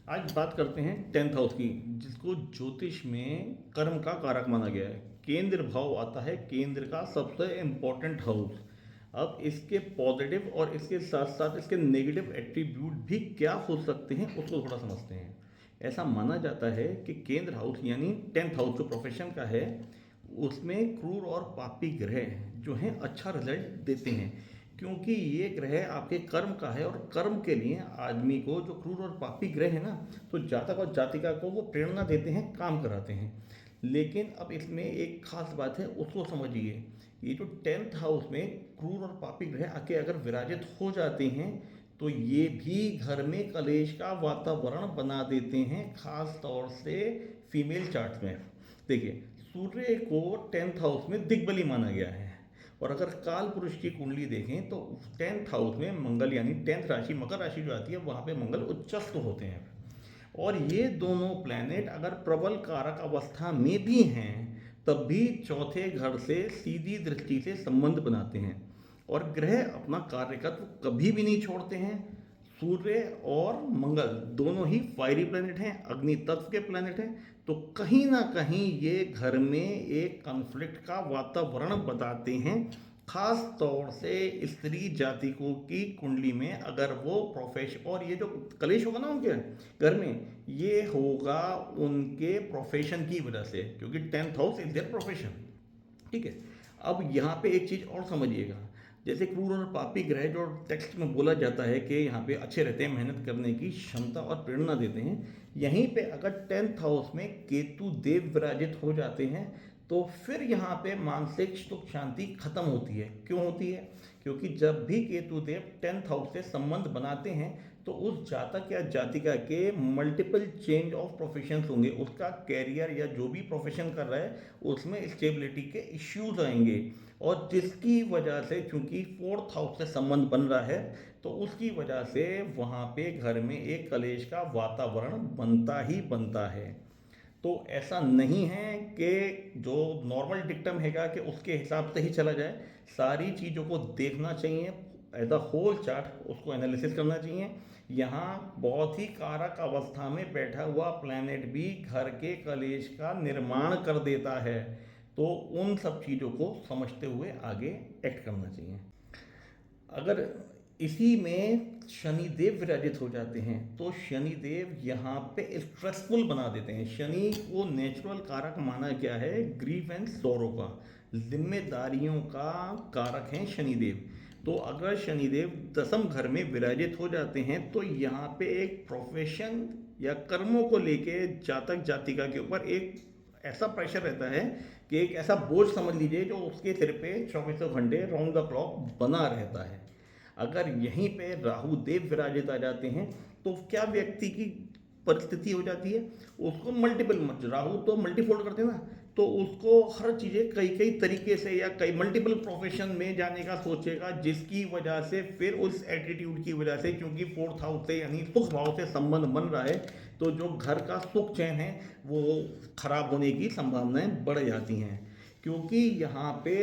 आज बात करते हैं 10th हाउस की, जिसको ज्योतिष में कर्म का कारक माना गया है। केंद्र भाव आता है केंद्र का सबसे इम्पोर्टेंट हाउस। अब इसके पॉजिटिव और इसके साथ साथ इसके नेगेटिव एट्रीब्यूट भी क्या हो सकते हैं उसको थोड़ा समझते हैं। ऐसा माना जाता है कि केंद्र हाउस यानी 10th हाउस जो प्रोफेशन का है, उसमें क्रूर और पापी ग्रह जो हैं अच्छा रिजल्ट देते हैं, क्योंकि ये ग्रह आपके कर्म का है और कर्म के लिए आदमी को जो क्रूर और पापी ग्रह है ना, तो जातक और जातिका को वो प्रेरणा देते हैं, काम कराते हैं। लेकिन अब इसमें एक खास बात है, उसको समझिए। ये जो 10th हाउस में क्रूर और पापी ग्रह आके अगर विराजित हो जाते हैं, तो ये भी घर में कलेश का वातावरण बना देते हैं, खास तौर से फीमेल चार्ट्स में। देखिए, सूर्य को 10th हाउस में दिग्बली माना गया है, और अगर काल पुरुष की कुंडली देखें तो 10th हाउस में मंगल यानी 10th राशि मकर राशि जो आती है, वहाँ पे मंगल उच्चस्थ होते हैं। और ये दोनों प्लैनेट अगर प्रबल कारक अवस्था में भी हैं, तब भी चौथे घर से सीधी दृष्टि से संबंध बनाते हैं। और ग्रह अपना कार्यकत्व कभी भी नहीं छोड़ते हैं। सूर्य और मंगल दोनों ही फायरी प्लैनेट हैं, अग्नि तत्व के प्लैनेट हैं। तो कहीं ना कहीं ये घर में एक कॉन्फ्लिक्ट का वातावरण बताते हैं, खास तौर से स्त्री जातिकों की कुंडली में। अगर वो प्रोफेशन, और ये जो कलेश होगा ना उनके घर में, ये होगा उनके प्रोफेशन की वजह से, क्योंकि 10th house is their profession. ठीक है। अब यहाँ पे एक चीज़ और समझिएगा। जैसे क्रूर और पापी ग्रह जो टेक्स्ट में बोला जाता है कि यहाँ पे अच्छे रहते हैं, मेहनत करने की क्षमता और प्रेरणा देते हैं, यहीं पे अगर 10th हाउस में केतु देव विराजित हो जाते हैं, तो फिर यहाँ पे मानसिक सुख शांति खत्म होती है। क्यों होती है? क्योंकि जब भी केतु देव 10th हाउस से संबंध बनाते हैं, तो उस जातक या जातिका के मल्टीपल चेंज ऑफ प्रोफेशंस होंगे। उसका कैरियर या जो भी प्रोफेशन कर रहा है, उसमें स्टेबिलिटी के इश्यूज आएंगे। और जिसकी वजह से, चूंकि 4th हाउस से संबंध बन रहा है, तो उसकी वजह से वहाँ पे घर में एक कलेश का वातावरण बनता ही बनता है। तो ऐसा नहीं है कि जो नॉर्मल डिक्टम हैगा कि उसके हिसाब से ही चला जाए। सारी चीज़ों को देखना चाहिए, एज अ होल चार्ट उसको एनालिसिस करना चाहिए। यहाँ बहुत ही कारक अवस्था में बैठा हुआ प्लैनेट भी घर के कलेश का निर्माण कर देता है। तो उन सब चीज़ों को समझते हुए आगे एक्ट करना चाहिए। अगर इसी में शनिदेव विराजित हो जाते हैं, तो शनिदेव यहाँ पे स्ट्रेसफुल बना देते हैं। शनि को नेचुरल कारक माना गया है ग्रीफ एंड सोरो का, जिम्मेदारियों का कारक हैं शनिदेव। तो अगर शनिदेव दसम घर में विराजित हो जाते हैं, तो यहाँ पे एक प्रोफेशन या कर्मों को लेके जातक जातिका के ऊपर एक ऐसा प्रेशर रहता है कि एक ऐसा बोझ समझ लीजिए जो उसके सिर पे 2400 घंटे राउंड द क्लॉक बना रहता है। अगर यहीं पे राहु देव विराजित आ जाते हैं, तो क्या व्यक्ति की परिस्थिति हो जाती है, उसको मल्टीपल, राहु तो मल्टीफोल्ड करते हैं ना, तो उसको हर चीज़ें कई कई तरीके से या कई मल्टीपल प्रोफेशन में जाने का सोचेगा, जिसकी वजह से फिर उस एटीट्यूड की वजह से, क्योंकि 4th हाउस से यानी सुख भाव से संबंध बन रहा है, तो जो घर का सुख चैन है वो खराब होने की संभावनाएं बढ़ जाती हैं। क्योंकि यहाँ पे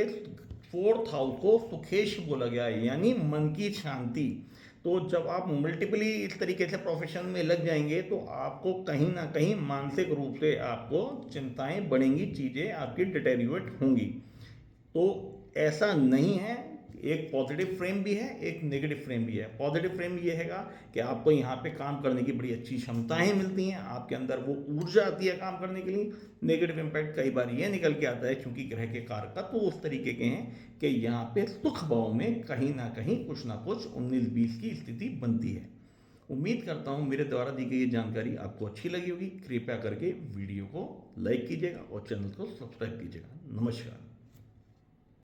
4th हाउस को सुखेश बोला गया है, यानी मन की शांति। तो जब आप मल्टीपली इस तरीके से प्रोफेशन में लग जाएंगे, तो आपको कहीं ना कहीं मानसिक रूप से आपको चिंताएं बढ़ेंगी, चीज़ें आपकी डिटेरियोरेट होंगी। तो ऐसा नहीं है। एक पॉजिटिव फ्रेम भी है, एक नेगेटिव फ्रेम भी है। पॉजिटिव फ्रेम ये हैगा कि आपको यहाँ पे काम करने की बड़ी अच्छी क्षमताएं मिलती हैं, आपके अंदर वो ऊर्जा आती है काम करने के लिए। नेगेटिव इम्पैक्ट कई बार ये निकल के आता है, क्योंकि ग्रह के कारकत्व तो उस तरीके के हैं कि यहाँ पे सुख भाव में कहीं ना कुछ 19-20 की स्थिति बनती है। उम्मीद करता हूँ मेरे द्वारा दी गई ये जानकारी आपको अच्छी लगी होगी। कृपया करके वीडियो को लाइक कीजिएगा और चैनल को सब्सक्राइब कीजिएगा। नमस्कार।